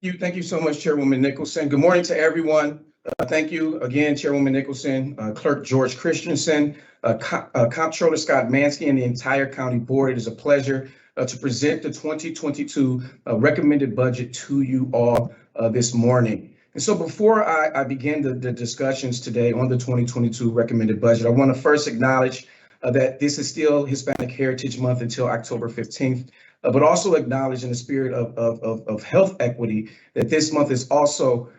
Thank you so much, Chairwoman Nicholson. Good morning to everyone. Thank you again, Chairwoman Nicholson, Clerk George Christensen, Comptroller Scott Mansky, and the entire county board. It is a pleasure to present the 2022 recommended budget to you all this morning. And so before I begin the discussions today on the 2022 recommended budget, I want to first acknowledge that this is still Hispanic Heritage Month until October 15th. But also acknowledge in the spirit of health equity that this month is also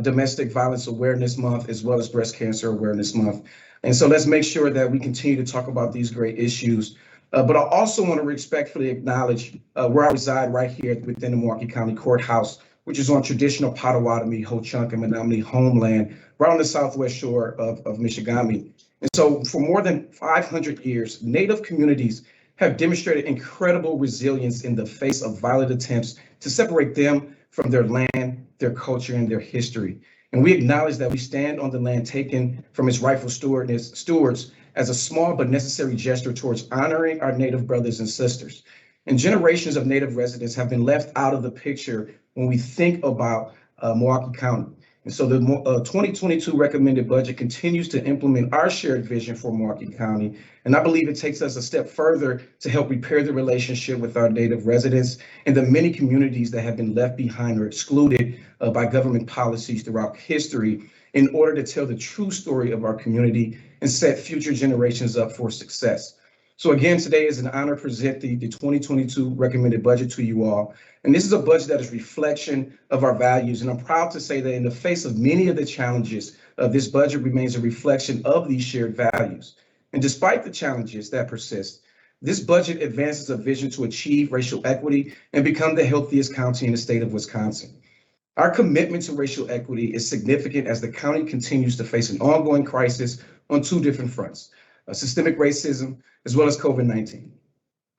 Domestic Violence Awareness Month, as well as Breast Cancer Awareness Month. And so let's make sure that we continue to talk about these great issues. But I also want to respectfully acknowledge where I reside right here within the Milwaukee County Courthouse, which is on traditional Potawatomi, Ho-Chunk, and Menominee homeland, right on the southwest shore of Michigamme. And so for more than 500 years, Native communities have demonstrated incredible resilience in the face of violent attempts to separate them from their land, their culture, and their history. And we acknowledge that we stand on the land taken from its rightful stewards as a small but necessary gesture towards honoring our Native brothers and sisters. And generations of Native residents have been left out of the picture when we think about Milwaukee County. And so the 2022 recommended budget continues to implement our shared vision for Milwaukee County. And I believe it takes us a step further to help repair the relationship with our Native residents and the many communities that have been left behind or excluded by government policies throughout history in order to tell the true story of our community and set future generations up for success. So again, today is an honor to present the 2022 recommended budget to you all. And this is a budget that is a reflection of our values. And I'm proud to say that in the face of many of the challenges, this budget remains a reflection of these shared values. And despite the challenges that persist, this budget advances a vision to achieve racial equity and become the healthiest county in the state of Wisconsin. Our commitment to racial equity is significant as the county continues to face an ongoing crisis on two different fronts, systemic racism as well as COVID-19.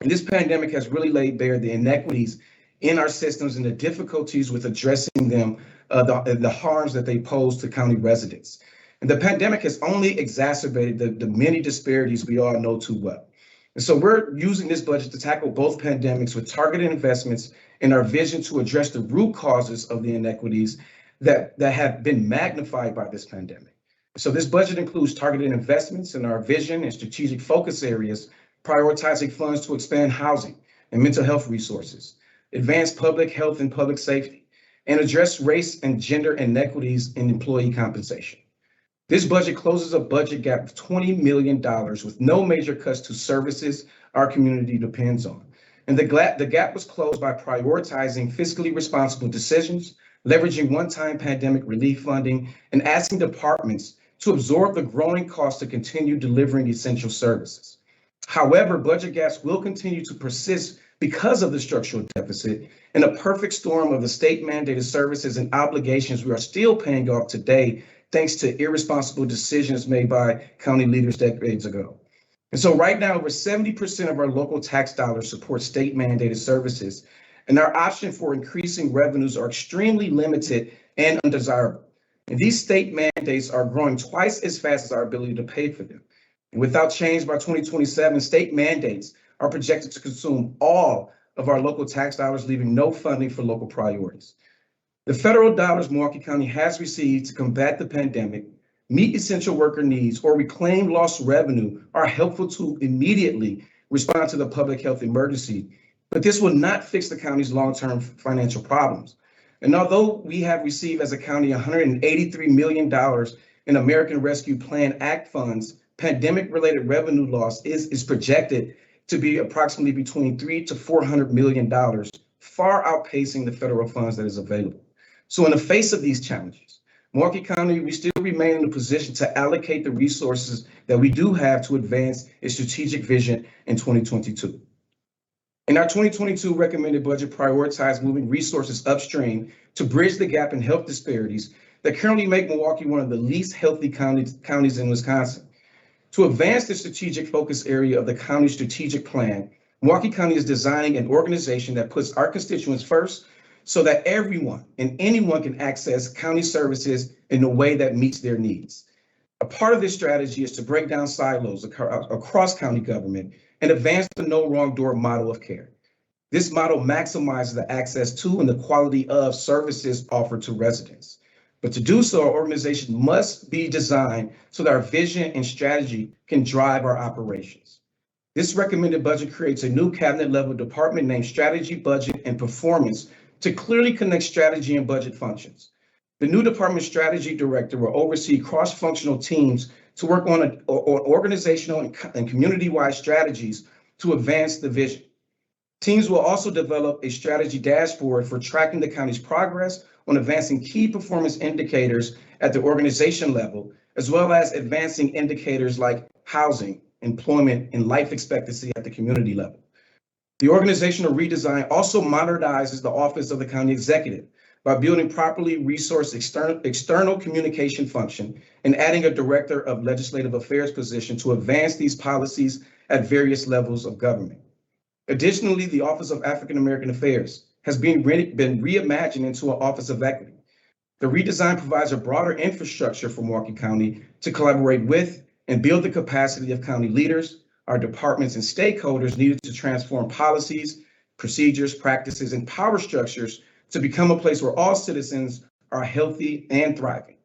And this pandemic has really laid bare the inequities in our systems and the difficulties with addressing them, the harms that they pose to county residents. And the pandemic has only exacerbated the many disparities we all know too well. And so we're using this budget to tackle both pandemics with targeted investments in our vision to address the root causes of the inequities that have been magnified by this pandemic. So this budget includes targeted investments in our vision and strategic focus areas, prioritizing funds to expand housing and mental health resources, advance public health and public safety, and address race and gender inequities in employee compensation. This budget closes a budget gap of $20 million with no major cuts to services our community depends on. And the gap was closed by prioritizing fiscally responsible decisions, leveraging one-time pandemic relief funding, and asking departments to absorb the growing cost to continue delivering essential services. However, budget gaps will continue to persist because of the structural deficit and a perfect storm of the state mandated services and obligations we are still paying off today, thanks to irresponsible decisions made by county leaders decades ago. And so right now, over 70% of our local tax dollars support state mandated services, and our option for increasing revenues are extremely limited and undesirable. And these state mandates are growing twice as fast as our ability to pay for them. And without change by 2027, state mandates are projected to consume all of our local tax dollars, leaving no funding for local priorities. The federal dollars Milwaukee County has received to combat the pandemic, meet essential worker needs, or reclaim lost revenue are helpful to immediately respond to the public health emergency, but this will not fix the county's long-term financial problems. And although we have received as a county $183 million in American Rescue Plan Act funds, pandemic-related revenue loss is projected to be approximately between $300 to $400 million, far outpacing the federal funds that is available. So in the face of these challenges, Milwaukee County, we still remain in a position to allocate the resources that we do have to advance its strategic vision in 2022. In our 2022 recommended budget, prioritize moving resources upstream to bridge the gap in health disparities that currently make Milwaukee one of the least healthy counties in Wisconsin. To advance the strategic focus area of the county's strategic plan, Milwaukee County is designing an organization that puts our constituents first so that everyone and anyone can access county services in a way that meets their needs. A part of this strategy is to break down silos across county government and advance the no wrong door model of care. This model maximizes the access to and the quality of services offered to residents. But to do so, our organization must be designed so that our vision and strategy can drive our operations. This recommended budget creates a new cabinet level department named Strategy, Budget, and Performance to clearly connect strategy and budget functions. The new department strategy director will oversee cross-functional teams to work on organizational and community-wide strategies to advance the vision. Teams will also develop a strategy dashboard for tracking the county's progress on advancing key performance indicators at the organization level, as well as advancing indicators like housing, employment, and life expectancy at the community level. The organizational redesign also modernizes the Office of the County Executive by building properly resourced external communication function and adding a Director of Legislative Affairs position to advance these policies at various levels of government. Additionally, the Office of African American Affairs has been reimagined into an Office of Equity. The redesign provides a broader infrastructure for Milwaukee County to collaborate with and build the capacity of county leaders, our departments, and stakeholders needed to transform policies, procedures, practices, and power structures to become a place where all citizens are healthy and thriving.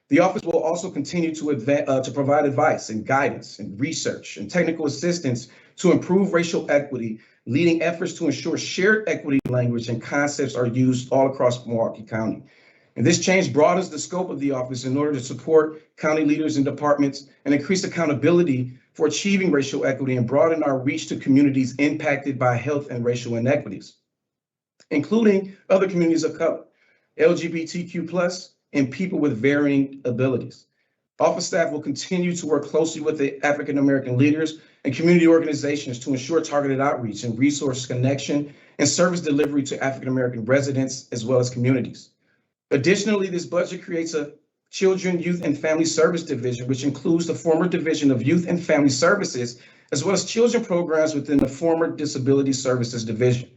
The office will also continue to provide advice and guidance and research and technical assistance to improve racial equity, leading efforts to ensure shared equity language and concepts are used all across Milwaukee County. And this change broadens the scope of the office in order to support county leaders and departments and increase accountability for achieving racial equity and broaden our reach to communities impacted by health and racial inequities, including other communities of color, LGBTQ+, and people with varying abilities. Office staff will continue to work closely with the African American leaders and community organizations to ensure targeted outreach and resource connection and service delivery to African American residents as well as communities. Additionally, this budget creates a Children, Youth, and Family Service Division, which includes the former Division of Youth and Family Services, as well as children programs within the former Disability Services Division.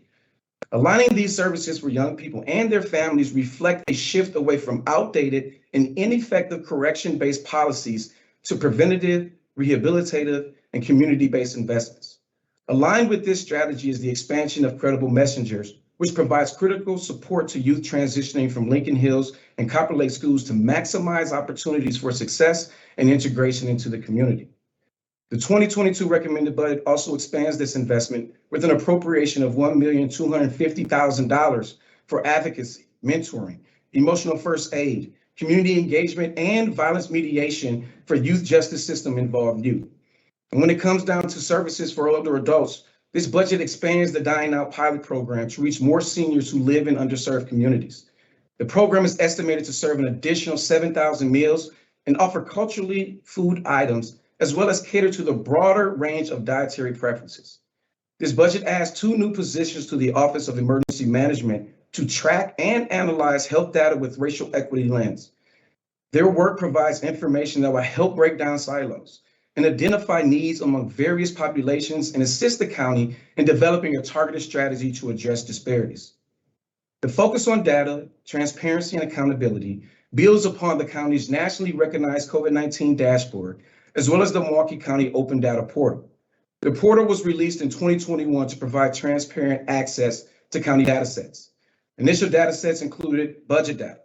Aligning these services for young people and their families reflect a shift away from outdated and ineffective correction-based policies to preventative, rehabilitative, and community-based investments. Aligned with this strategy is the expansion of Credible Messengers, which provides critical support to youth transitioning from Lincoln Hills and Copper Lake schools to maximize opportunities for success and integration into the community. The 2022 recommended budget also expands this investment with an appropriation of $1,250,000 for advocacy, mentoring, emotional first aid, community engagement, and violence mediation for youth justice system involved youth. And when it comes down to services for older adults, this budget expands the Dine Out pilot program to reach more seniors who live in underserved communities. The program is estimated to serve an additional 7,000 meals and offer culturally food items, as well as cater to the broader range of dietary preferences. This budget adds 2 new positions to the Office of Emergency Management to track and analyze health data with racial equity lens. Their work provides information that will help break down silos and identify needs among various populations and assist the county in developing a targeted strategy to address disparities. The focus on data, transparency, and accountability builds upon the county's nationally recognized COVID-19 dashboard, as well as the Milwaukee County Open Data Portal. The portal was released in 2021 to provide transparent access to county data sets. Initial data sets included budget data,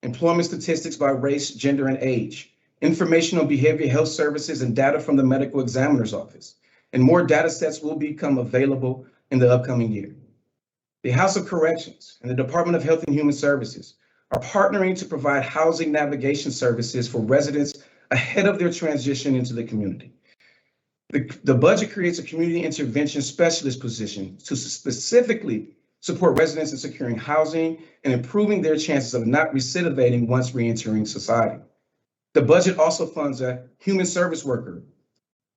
employment statistics by race, gender, and age, information on behavioral health services, and data from the medical examiner's office. And more data sets will become available in the upcoming year. The House of Corrections and the Department of Health and Human Services are partnering to provide housing navigation services for residents ahead of their transition into the community. The budget creates a community intervention specialist position to specifically support residents in securing housing and improving their chances of not recidivating once reentering society. The budget also funds a human service worker,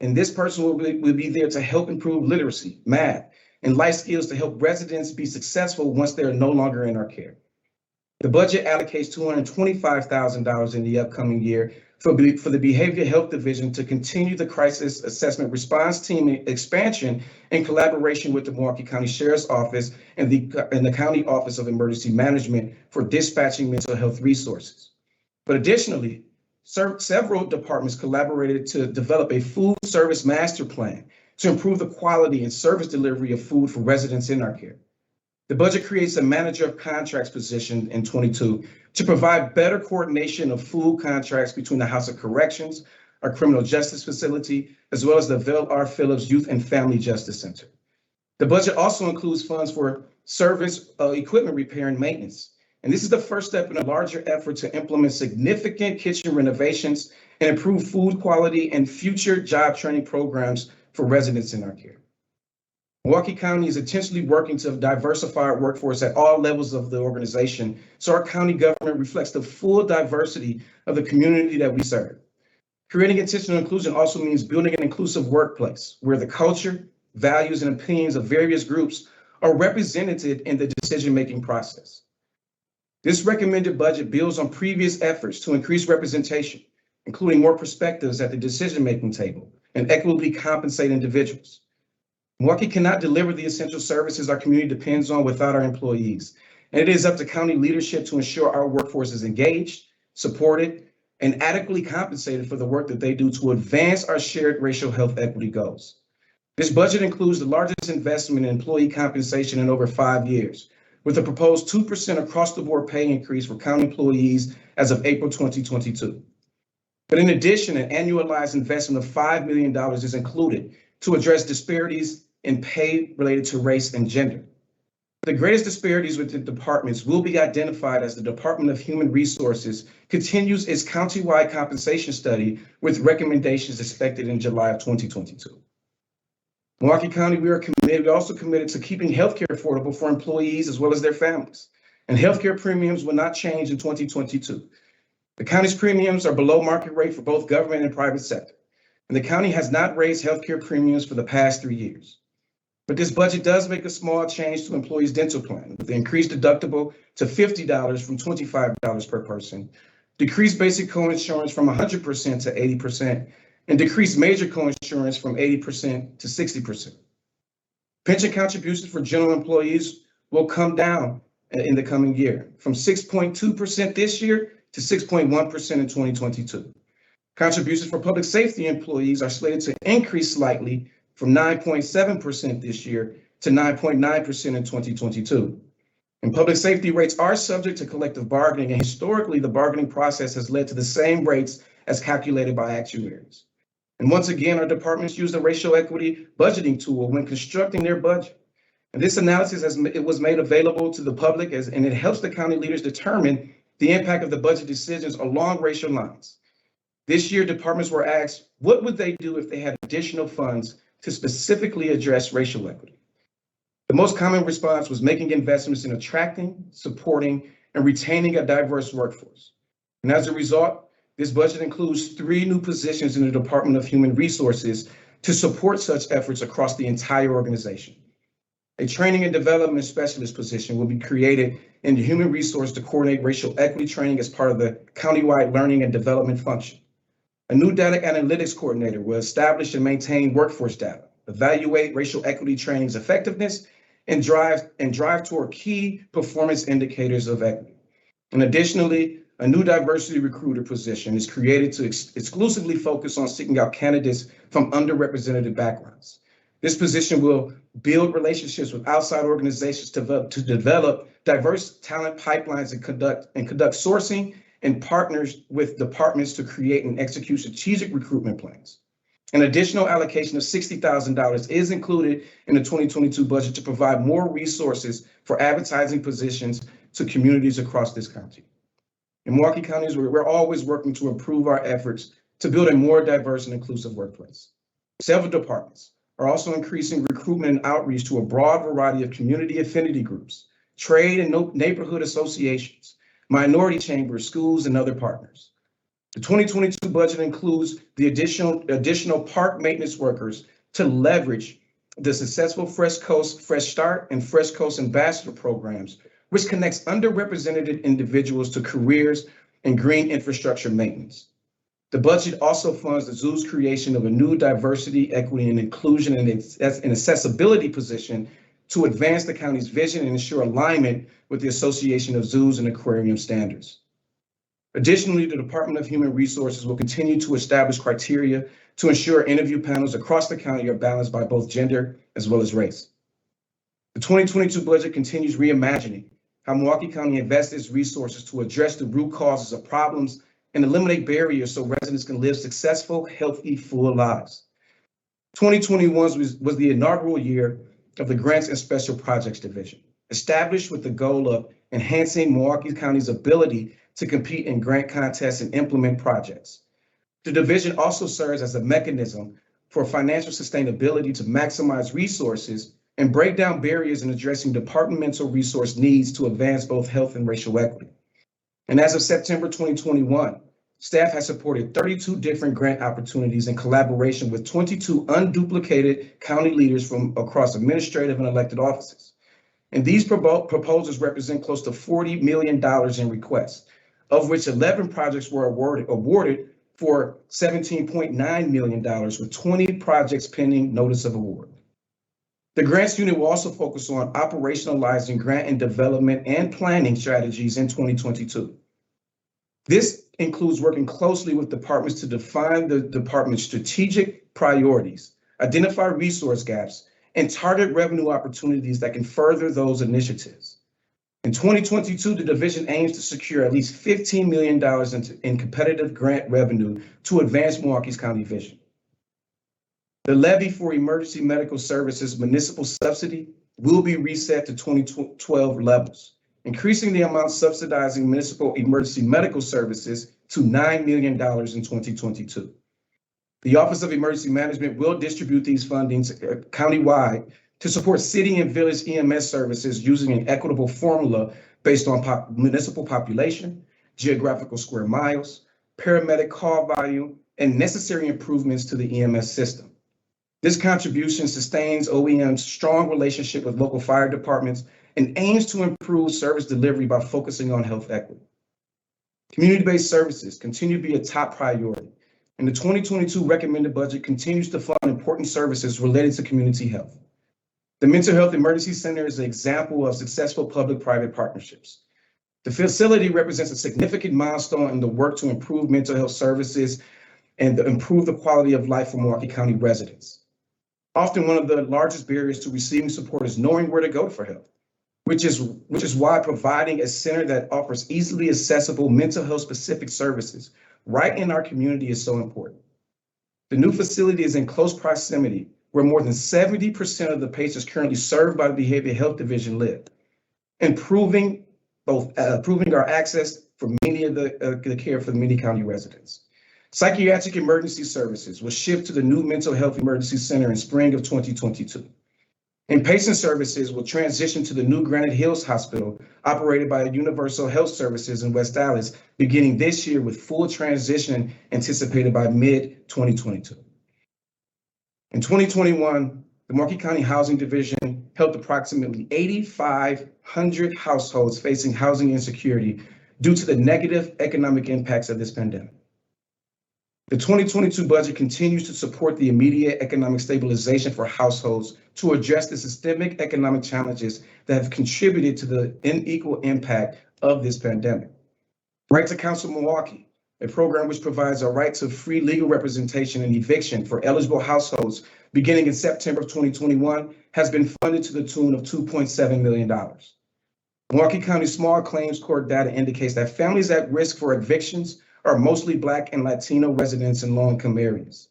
and this person will be there to help improve literacy, math, and life skills to help residents be successful once they are no longer in our care. The budget allocates $225,000 in the upcoming year for the Behavioral Health Division to continue the Crisis Assessment Response Team expansion in collaboration with the Milwaukee County Sheriff's Office and the County Office of Emergency Management for dispatching mental health resources. But additionally, several departments collaborated to develop a food service master plan to improve the quality and service delivery of food for residents in our care. The budget creates a manager of contracts position in 22 to provide better coordination of food contracts between the House of Corrections, our criminal justice facility, as well as the Vale R. Phillips Youth and Family Justice Center. The budget also includes funds for service equipment repair and maintenance. And this is the first step in a larger effort to implement significant kitchen renovations and improve food quality and future job training programs for residents in our care. Milwaukee County is intentionally working to diversify our workforce at all levels of the organization, so our county government reflects the full diversity of the community that we serve. Creating intentional inclusion also means building an inclusive workplace where the culture, values, and opinions of various groups are represented in the decision-making process. This recommended budget builds on previous efforts to increase representation, including more perspectives at the decision-making table and equitably compensate individuals. Milwaukee cannot deliver the essential services our community depends on without our employees, and it is up to county leadership to ensure our workforce is engaged, supported, and adequately compensated for the work that they do to advance our shared racial health equity goals. This budget includes the largest investment in employee compensation in over 5 years, with a proposed 2% across-the-board pay increase for county employees as of April 2022. But in addition, an annualized investment of $5 million is included to address disparities in pay related to race and gender. The greatest disparities within departments will be identified as the Department of Human Resources continues its countywide compensation study with recommendations expected in July of 2022. Milwaukee County, we're also committed to keeping healthcare affordable for employees as well as their families. And healthcare premiums will not change in 2022. The county's premiums are below market rate for both government and private sector. And the county has not raised healthcare premiums for the past 3 years. But this budget does make a small change to employees' dental plan with the increased deductible to $50 from $25 per person, decreased basic coinsurance from 100% to 80%, and decreased major coinsurance from 80% to 60%. Pension contributions for general employees will come down in the coming year from 6.2% this year to 6.1% in 2022. Contributions for public safety employees are slated to increase slightly from 9.7% this year to 9.9% in 2022. And public safety rates are subject to collective bargaining, and historically, the bargaining process has led to the same rates as calculated by actuaries. And once again, our departments use the racial equity budgeting tool when constructing their budget. And this analysis was made available to the public and it helps the county leaders determine the impact of the budget decisions along racial lines. This year, departments were asked, what would they do if they had additional funds to specifically address racial equity? The most common response was making investments in attracting, supporting, and retaining a diverse workforce. And as a result, this budget includes 3 new positions in the Department of Human Resources to support such efforts across the entire organization. A training and development specialist position will be created in the human resource to coordinate racial equity training as part of the countywide learning and development function. A new data analytics coordinator will establish and maintain workforce data, evaluate racial equity training's effectiveness, and drive toward key performance indicators of equity. And additionally, a new diversity recruiter position is created to exclusively focus on seeking out candidates from underrepresented backgrounds. This position will build relationships with outside organizations to develop diverse talent pipelines and conduct sourcing and partners with departments to create and execute strategic recruitment plans. An additional allocation of $60,000 is included in the 2022 budget to provide more resources for advertising positions to communities across this county. In Milwaukee County, we're always working to improve our efforts to build a more diverse and inclusive workplace. Several departments are also increasing recruitment and outreach to a broad variety of community affinity groups, trade and neighborhood associations, minority chambers, schools, and other partners. The 2022 budget includes the additional park maintenance workers to leverage the successful Fresh Coast Fresh Start and Fresh Coast Ambassador programs, which connects underrepresented individuals to careers in green infrastructure maintenance. The budget also funds the zoo's creation of a new diversity, equity, and inclusion and accessibility position to advance the county's vision and ensure alignment with the Association of Zoos and Aquarium standards. Additionally, the Department of Human Resources will continue to establish criteria to ensure interview panels across the county are balanced by both gender as well as race. The 2022 budget continues reimagining how Milwaukee County invests its resources to address the root causes of problems and eliminate barriers so residents can live successful, healthy, full lives. 2021 was the inaugural year of the Grants and Special Projects Division, established with the goal of enhancing Milwaukee County's ability to compete in grant contests and implement projects. The division also serves as a mechanism for financial sustainability to maximize resources and break down barriers in addressing departmental resource needs to advance both health and racial equity. And as of September 2021, staff has supported 32 different grant opportunities in collaboration with 22 unduplicated county leaders from across administrative and elected offices. And these proposals represent close to $40 million in requests, of which 11 projects were awarded for $17.9 million, with 20 projects pending notice of award. The grants unit will also focus on operationalizing grant and development and planning strategies in 2022. This includes working closely with departments to define the department's strategic priorities, identify resource gaps, and target revenue opportunities that can further those initiatives. In 2022, the division aims to secure at least $15 million in competitive grant revenue to advance Milwaukee's county vision. The levy for emergency medical services municipal subsidy will be reset to 2012 levels, increasing the amount subsidizing municipal emergency medical services to $9 million in 2022. The Office of Emergency Management will distribute these fundings countywide to support city and village EMS services using an equitable formula based on municipal population, geographical square miles, paramedic call volume, and necessary improvements to the EMS system. This contribution sustains OEM's strong relationship with local fire departments and aims to improve service delivery by focusing on health equity. Community-based services continue to be a top priority, and the 2022 recommended budget continues to fund important services related to community health. The Mental Health Emergency Center is an example of successful public-private partnerships. The facility represents a significant milestone in the work to improve mental health services and improve the quality of life for Milwaukee County residents. Often one of the largest barriers to receiving support is knowing where to go for help, which is why providing a center that offers easily accessible mental health specific services right in our community is so important. The new facility is in close proximity where more than 70% of the patients currently served by the Behavioral Health Division live, improving our access for many of the care for many county residents. Psychiatric emergency services will shift to the new Mental Health Emergency Center in spring of 2022. Inpatient services will transition to the new Granite Hills Hospital, operated by Universal Health Services in West Dallas, beginning this year with full transition anticipated by mid-2022. In 2021, the Milwaukee County Housing Division helped approximately 8,500 households facing housing insecurity due to the negative economic impacts of this pandemic. The 2022 budget continues to support the immediate economic stabilization for households to address the systemic economic challenges that have contributed to the unequal impact of this pandemic. Right to Counsel Milwaukee, a program which provides a right to free legal representation and eviction for eligible households beginning in September of 2021, has been funded to the tune of $2.7 million. Milwaukee County Small Claims Court data indicates that families at risk for evictions are mostly Black and Latino residents in low-income areas.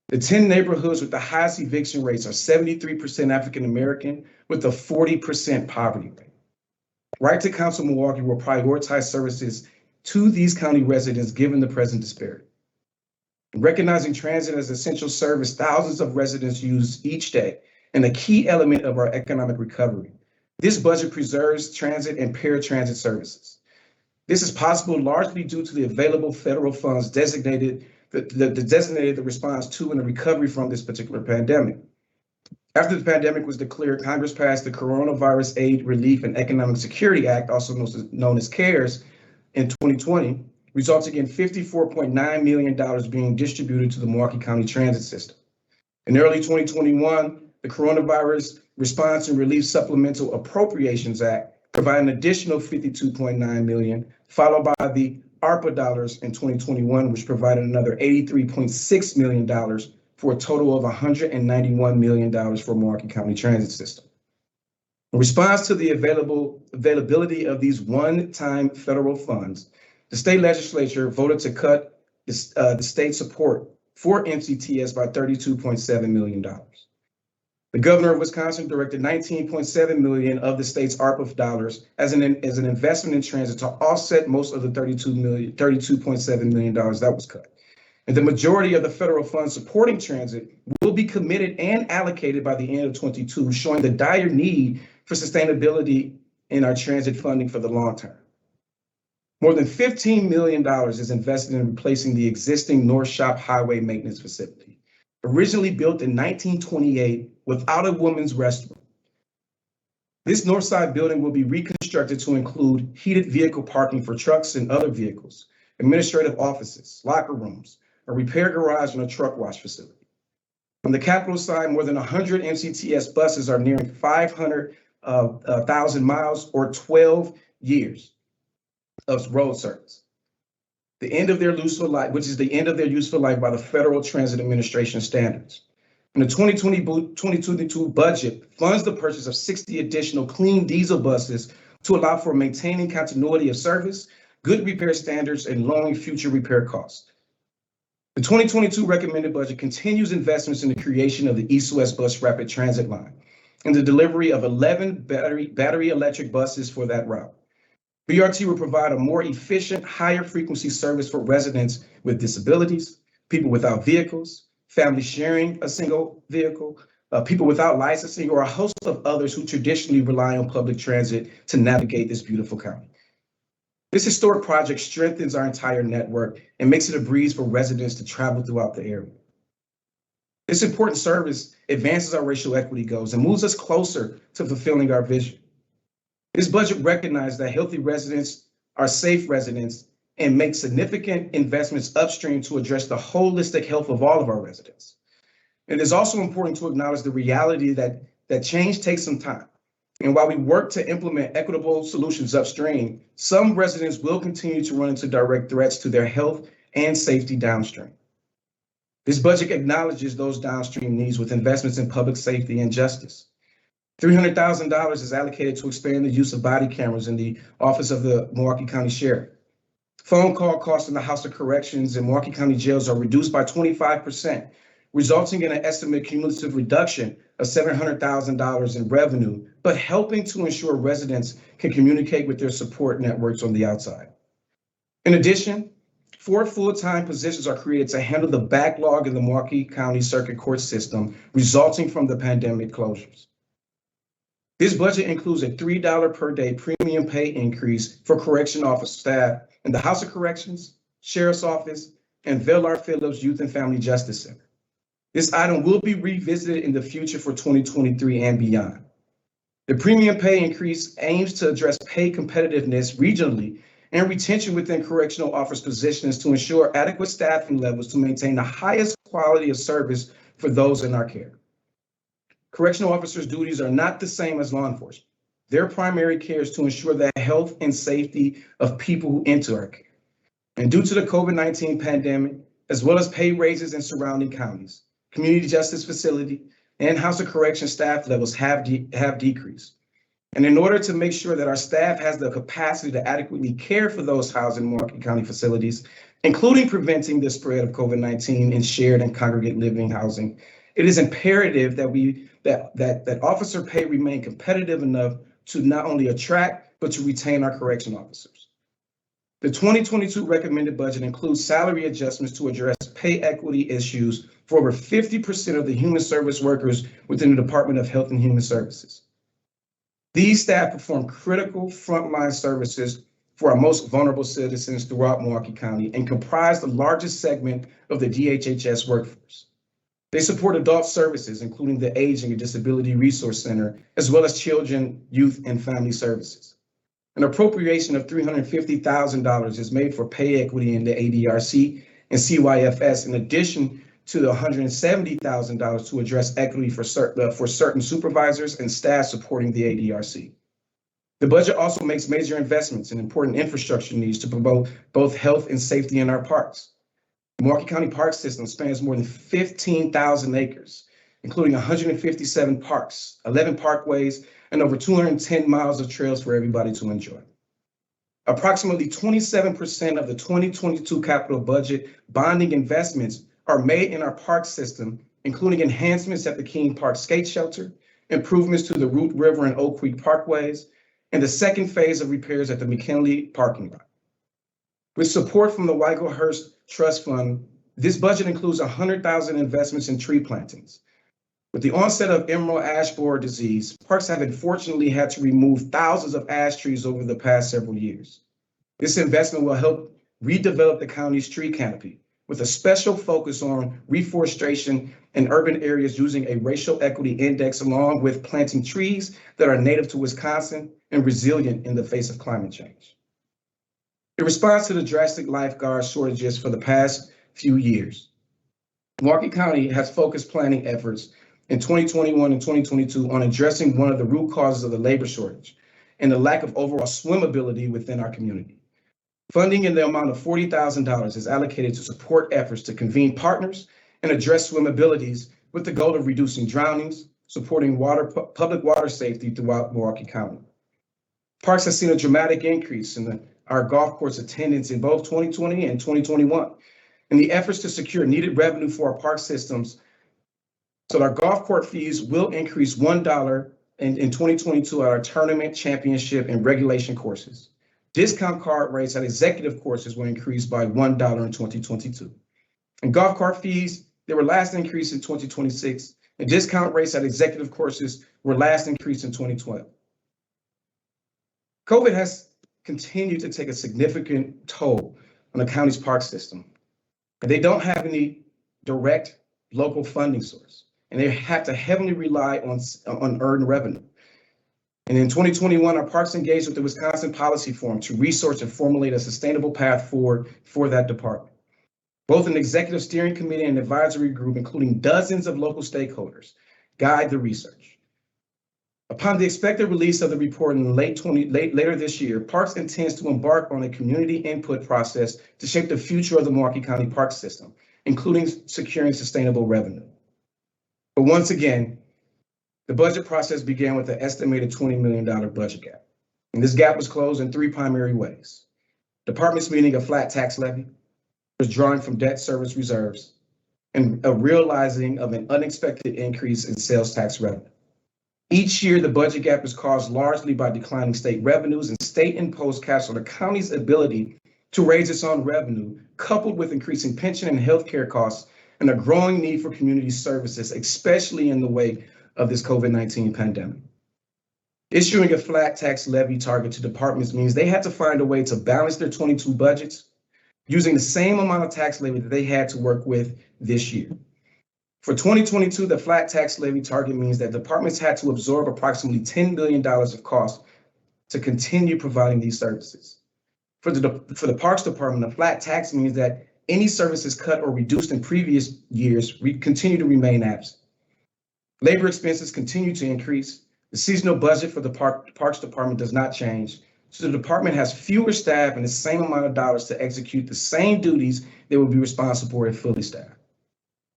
The 10 neighborhoods with the highest eviction rates are 73% African American with a 40% poverty rate. Right to Counsel Milwaukee will prioritize services to these county residents given the present disparity. Recognizing transit as essential service thousands of residents use each day and a key element of our economic recovery, this budget preserves transit and paratransit services. This is possible largely due to the available federal funds designated the response to and the recovery from this particular pandemic. After the pandemic was declared, Congress passed the Coronavirus Aid, Relief, and Economic Security Act, also known as CARES, in 2020, resulting in $54.9 million being distributed to the Milwaukee County Transit System. In early 2021, the Coronavirus Response and Relief Supplemental Appropriations Act provided an additional $52.9 million, followed by the ARPA dollars in 2021, which provided another $83.6 million for a total of $191 million for Milwaukee County Transit System. In response to the availability of these one-time federal funds, the state legislature voted to cut the state support for MCTS by $32.7 million. The governor of Wisconsin directed $19.7 million of the state's ARPA dollars as an investment in transit to offset most of the $32.7 million that was cut. And the majority of the federal funds supporting transit will be committed and allocated by the end of 22, showing the dire need for sustainability in our transit funding for the long term. More than $15 million is invested in replacing the existing North Shop Highway Maintenance Facility, originally built in 1928 without a women's restroom. This north side building will be reconstructed to include heated vehicle parking for trucks and other vehicles, administrative offices, locker rooms, a repair garage, and a truck wash facility. On the capital side, more than 100 MCTS buses are nearing 500,000 miles or 12 years of road service. The end of their useful life, which is the end of their useful life by the Federal Transit Administration standards. And the 2022 budget funds the purchase of 60 additional clean diesel buses to allow for maintaining continuity of service, good repair standards, and lowering future repair costs. The 2022 recommended budget continues investments in the creation of the East-West Bus Rapid Transit Line and the delivery of 11 battery electric buses for that route. BRT will provide a more efficient, higher frequency service for residents with disabilities, people without vehicles, families sharing a single vehicle, people without licensing, or a host of others who traditionally rely on public transit to navigate this beautiful county. This historic project strengthens our entire network and makes it a breeze for residents to travel throughout the area. This important service advances our racial equity goals and moves us closer to fulfilling our vision. This budget recognizes that healthy residents are safe residents and makes significant investments upstream to address the holistic health of all of our residents. It is also important to acknowledge the reality that change takes some time. And while we work to implement equitable solutions upstream, some residents will continue to run into direct threats to their health and safety downstream. This budget acknowledges those downstream needs with investments in public safety and justice. $300,000 is allocated to expand the use of body cameras in the office of the Milwaukee County Sheriff. Phone call costs in the House of Corrections and Milwaukee County jails are reduced by 25%, resulting in an estimated cumulative reduction of $700,000 in revenue, but helping to ensure residents can communicate with their support networks on the outside. In addition, 4 full-time positions are created to handle the backlog in the Milwaukee County Circuit Court system resulting from the pandemic closures. This budget includes a $3 per day premium pay increase for correction office staff in the House of Corrections, Sheriff's Office, and Velar Phillips Youth and Family Justice Center. This item will be revisited in the future for 2023 and beyond. The premium pay increase aims to address pay competitiveness regionally and retention within correctional office positions to ensure adequate staffing levels to maintain the highest quality of service for those in our care. Correctional officers' duties are not the same as law enforcement. Their primary care is to ensure the health and safety of people who enter our care. And due to the COVID-19 pandemic, as well as pay raises in surrounding counties, community justice facility and House of Correction staff levels have decreased. And in order to make sure that our staff has the capacity to adequately care for those housed in Milwaukee County facilities, including preventing the spread of COVID-19 in shared and congregate living housing, it is imperative that officer pay remain competitive enough to not only attract, but to retain our correction officers. The 2022 recommended budget includes salary adjustments to address pay equity issues for over 50% of the human service workers within the Department of Health and Human Services. These staff perform critical frontline services for our most vulnerable citizens throughout Milwaukee County and comprise the largest segment of the DHHS workforce. They support adult services, including the Aging and Disability Resource Center, as well as children, youth, and family services. An appropriation of $350,000 is made for pay equity in the ADRC and CYFS, in addition to the $170,000 to address equity for certain supervisors and staff supporting the ADRC. The budget also makes major investments in important infrastructure needs to promote both health and safety in our parks. The Milwaukee County Park System spans more than 15,000 acres, including 157 parks, 11 parkways, and over 210 miles of trails for everybody to enjoy. Approximately 27% of the 2022 capital budget bonding investments are made in our park system, including enhancements at the King Park Skate Shelter, improvements to the Root River and Oak Creek Parkways, and the second phase of repairs at the McKinley parking lot. With support from the Weigelhurst Trust Fund, this budget includes $100,000 investments in tree plantings. With the onset of emerald ash borer disease, parks have unfortunately had to remove thousands of ash trees over the past several years. This investment will help redevelop the county's tree canopy with a special focus on reforestation in urban areas using a racial equity index, along with planting trees that are native to Wisconsin and resilient in the face of climate change. In response to the drastic lifeguard shortages for the past few years, Milwaukee County has focused planning efforts in 2021 and 2022 on addressing one of the root causes of the labor shortage and the lack of overall swimmability within our community. Funding in the amount of $40,000 is allocated to support efforts to convene partners and address swimmabilities with the goal of reducing drownings, supporting public water safety throughout Milwaukee County. Parks has seen a dramatic increase in our golf course attendance in both 2020 and 2021, and the efforts to secure needed revenue for our park systems. So our golf court fees will increase $1 in 2022 at our tournament, championship, and regulation courses. Discount card rates at executive courses will increase by $1 in 2022. And golf cart fees, they were last increased in 2026, and discount rates at executive courses were last increased in 2012. COVID has continued to take a significant toll on the county's park system, and they don't have any direct local funding source, and they have to heavily rely on earned revenue. And in 2021, our parks engaged with the Wisconsin Policy Forum to research and formulate a sustainable path forward for that department. Both an executive steering committee and advisory group, including dozens of local stakeholders, guide the research. Upon the expected release of the report in later this year, Parks intends to embark on a community input process to shape the future of the Milwaukee County Park System, including securing sustainable revenue. But once again, the budget process began with an estimated $20 million budget gap. And this gap was closed in three primary ways: departments meeting a flat tax levy, withdrawing from debt service reserves, and a realizing of an unexpected increase in sales tax revenue. Each year, the budget gap is caused largely by declining state revenues and state-imposed caps on the county's ability to raise its own revenue, coupled with increasing pension and healthcare costs and a growing need for community services, especially in the wake of this COVID-19 pandemic. Issuing a flat tax levy target to departments means they had to find a way to balance their 22 budgets using the same amount of tax levy that they had to work with this year. For 2022, the flat tax levy target means that departments had to absorb approximately $10 billion of costs to continue providing these services. For the Parks Department, the flat tax means that any services cut or reduced in previous years continue to remain absent. Labor expenses continue to increase. The seasonal budget for the Parks Department does not change. So the department has fewer staff and the same amount of dollars to execute the same duties they will be responsible for if fully staffed.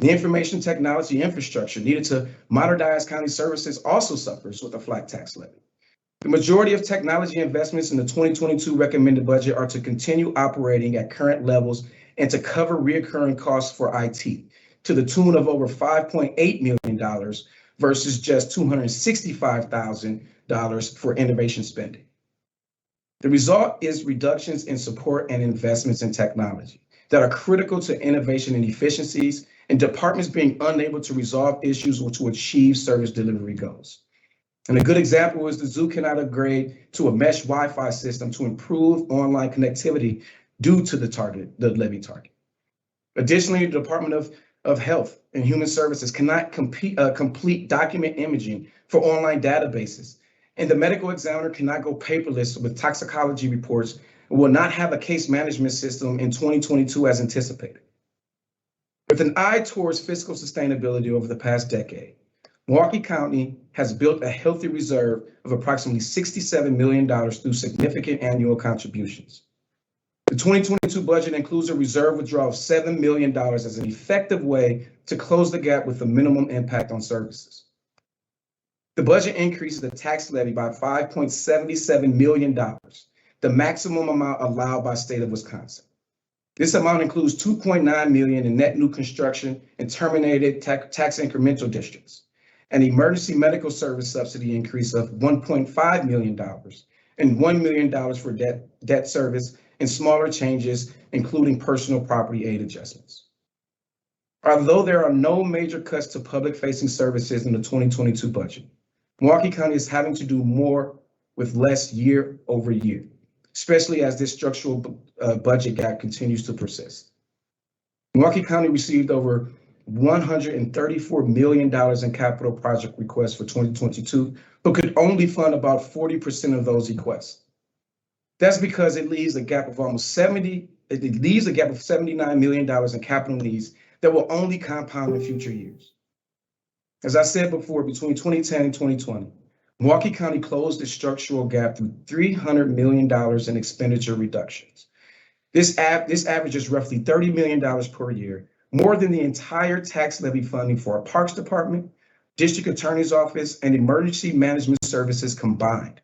The information technology infrastructure needed to modernize county services also suffers with a flat tax levy. The majority of technology investments in the 2022 recommended budget are to continue operating at current levels and to cover recurring costs for IT to the tune of over $5.8 million versus just $265,000 for innovation spending. The result is reductions in support and investments in technology that are critical to innovation and efficiencies, and departments being unable to resolve issues or to achieve service delivery goals. And a good example is the zoo cannot upgrade to a mesh Wi-Fi system to improve online connectivity due to the levy target. Additionally, the Department of Health and Human Services cannot complete document imaging for online databases, and the medical examiner cannot go paperless with toxicology reports and will not have a case management system in 2022 as anticipated. With an eye towards fiscal sustainability over the past decade, Milwaukee County has built a healthy reserve of approximately $67 million through significant annual contributions. The 2022 budget includes a reserve withdrawal of $7 million as an effective way to close the gap with the minimum impact on services. The budget increases the tax levy by $5.77 million, the maximum amount allowed by state of Wisconsin. This amount includes $2.9 million in net new construction and terminated tax incremental districts, an emergency medical service subsidy increase of $1.5 million, and $1 million for debt service and smaller changes, including personal property aid adjustments. Although there are no major cuts to public-facing services in the 2022 budget, Milwaukee County is having to do more with less year over year, especially as this structural budget gap continues to persist. Milwaukee County received over $134 million in capital project requests for 2022, but could only fund about 40% of those requests. That's because it leaves a gap of $79 million in capital needs that will only compound in future years. As I said before, between 2010 and 2020, Milwaukee County closed the structural gap through $300 million in expenditure reductions. This averages roughly $30 million per year, more than the entire tax levy funding for our Parks Department, District Attorney's Office, and Emergency Management Services combined.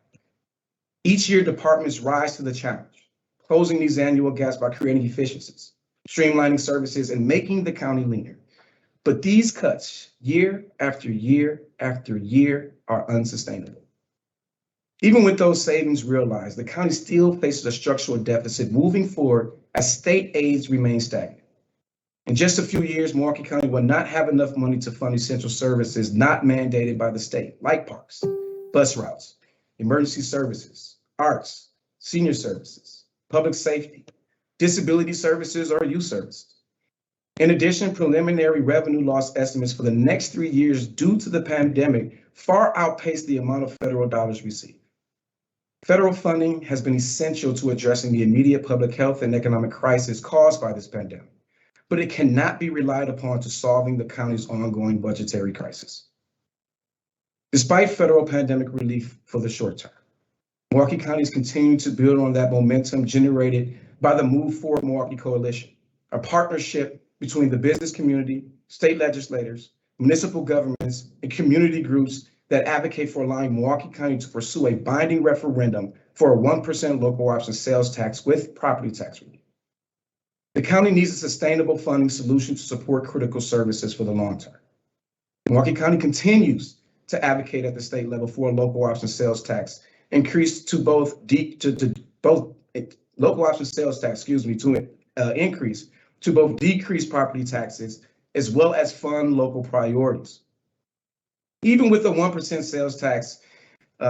Each year, departments rise to the challenge, closing these annual gaps by creating efficiencies, streamlining services, and making the county leaner. But these cuts, year after year after year, are unsustainable. Even with those savings realized, the county still faces a structural deficit moving forward as state aids remain stagnant. In just a few years, Milwaukee County will not have enough money to fund essential services not mandated by the state, like parks, bus routes, emergency services, arts, senior services, public safety, disability services, or youth services. In addition, preliminary revenue loss estimates for the next 3 years due to the pandemic far outpace the amount of federal dollars received. Federal funding has been essential to addressing the immediate public health and economic crisis caused by this pandemic, but it cannot be relied upon to solving the county's ongoing budgetary crisis. Despite federal pandemic relief for the short term, Milwaukee County is continuing to build on that momentum generated by the Move Forward Milwaukee Coalition, a partnership between the business community, state legislators, municipal governments, and community groups that advocate for allowing Milwaukee County to pursue a binding referendum for a 1% local option sales tax with property tax relief. The county needs a sustainable funding solution to support critical services for the long term. Milwaukee County continues to advocate at the state level for a local option sales tax increase to local option sales tax, increase to both decrease property taxes as well as fund local priorities. Even with the 1% sales tax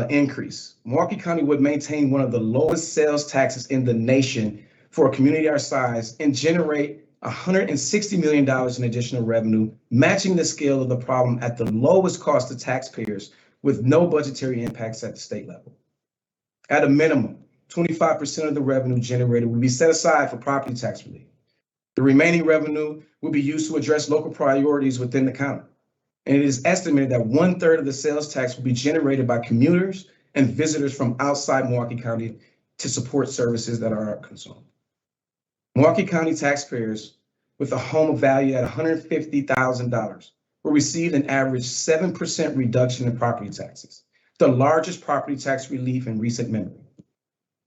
increase, Milwaukee County would maintain one of the lowest sales taxes in the nation for a community our size and generate $160 million in additional revenue, matching the scale of the problem at the lowest cost to taxpayers with no budgetary impacts at the state level. At a minimum, 25% of the revenue generated will be set aside for property tax relief. The remaining revenue will be used to address local priorities within the county. And it is estimated that 1/3 of the sales tax will be generated by commuters and visitors from outside Milwaukee County to support services that are consumed. Milwaukee County taxpayers with a home valued at $150,000 will receive an average 7% reduction in property taxes, the largest property tax relief in recent memory.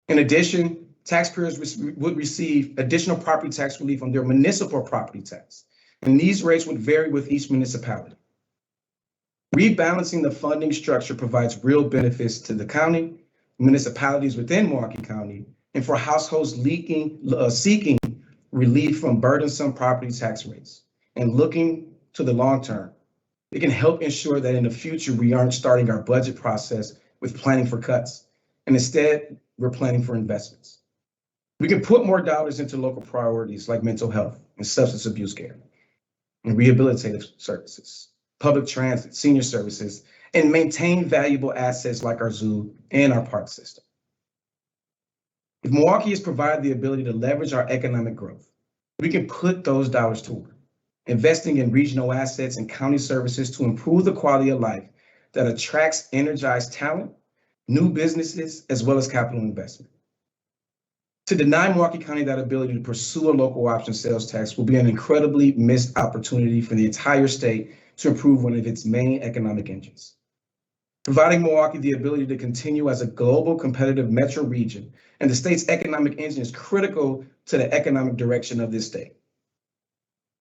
In addition, taxpayers would receive additional property tax relief on their municipal property tax, and these rates would vary with each municipality. Rebalancing the funding structure provides real benefits to the county, municipalities within Milwaukee County, and for households seeking relief from burdensome property tax rates. And looking to the long term, it can help ensure that in the future we aren't starting our budget process with planning for cuts, and instead we're planning for investments. We can put more dollars into local priorities like mental health and substance abuse care, and rehabilitative services, public transit, senior services, and maintain valuable assets like our zoo and our park system. If Milwaukee is provided the ability to leverage our economic growth, we can put those dollars to work, investing in regional assets and county services to improve the quality of life that attracts energized talent, new businesses, as well as capital investment. To deny Milwaukee County that ability to pursue a local option sales tax will be an incredibly missed opportunity for the entire state to improve one of its main economic engines. providing Milwaukee the ability to continue as a global competitive metro region, and the state's economic engine is critical to the economic direction of this state.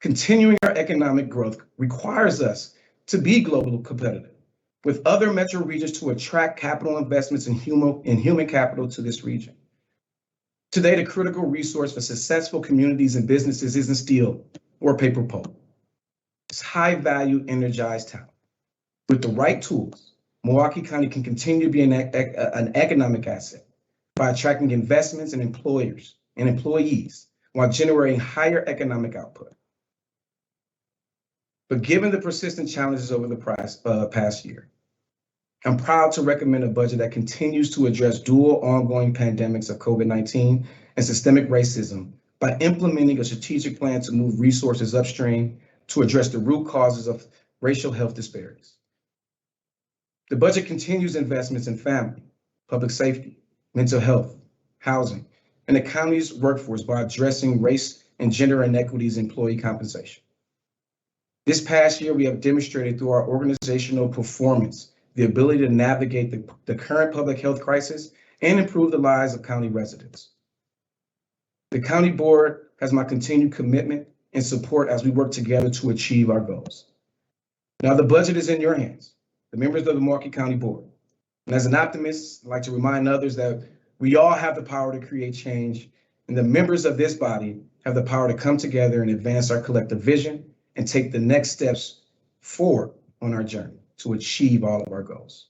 Continuing our economic growth requires us to be globally competitive with other metro regions to attract capital investments in human capital to this region. Today, the critical resource for successful communities and businesses isn't steel or paper pulp. It's high-value, energized talent. With the right tools, Milwaukee County can continue to be an economic asset by attracting investments and employers and employees while generating higher economic output. But given the persistent challenges over the past year, I'm proud to recommend a budget that continues to address dual ongoing pandemics of COVID-19 and systemic racism by implementing a strategic plan to move resources upstream to address the root causes of racial health disparities. The budget continues investments in family, public safety, mental health, housing, and the county's workforce by addressing race and gender inequities in employee compensation. This past year, we have demonstrated through our organizational performance the ability to navigate the current public health crisis and improve the lives of county residents. The county board has my continued commitment and support as we work together to achieve our goals. Now, the budget is in your hands, the members of the Milwaukee County Board. And as an optimist, I'd like to remind others that we all have the power to create change, and the members of this body have the power to come together and advance our collective vision and take the next steps forward on our journey to achieve all of our goals.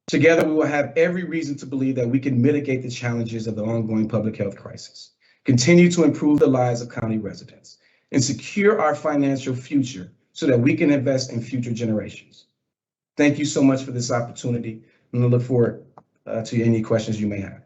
Together, we will have every reason to believe that we can mitigate the challenges of the ongoing public health crisis, continue to improve the lives of county residents, and secure our financial future so that we can invest in future generations. Thank you so much for this opportunity, and I look forward to any questions you may have.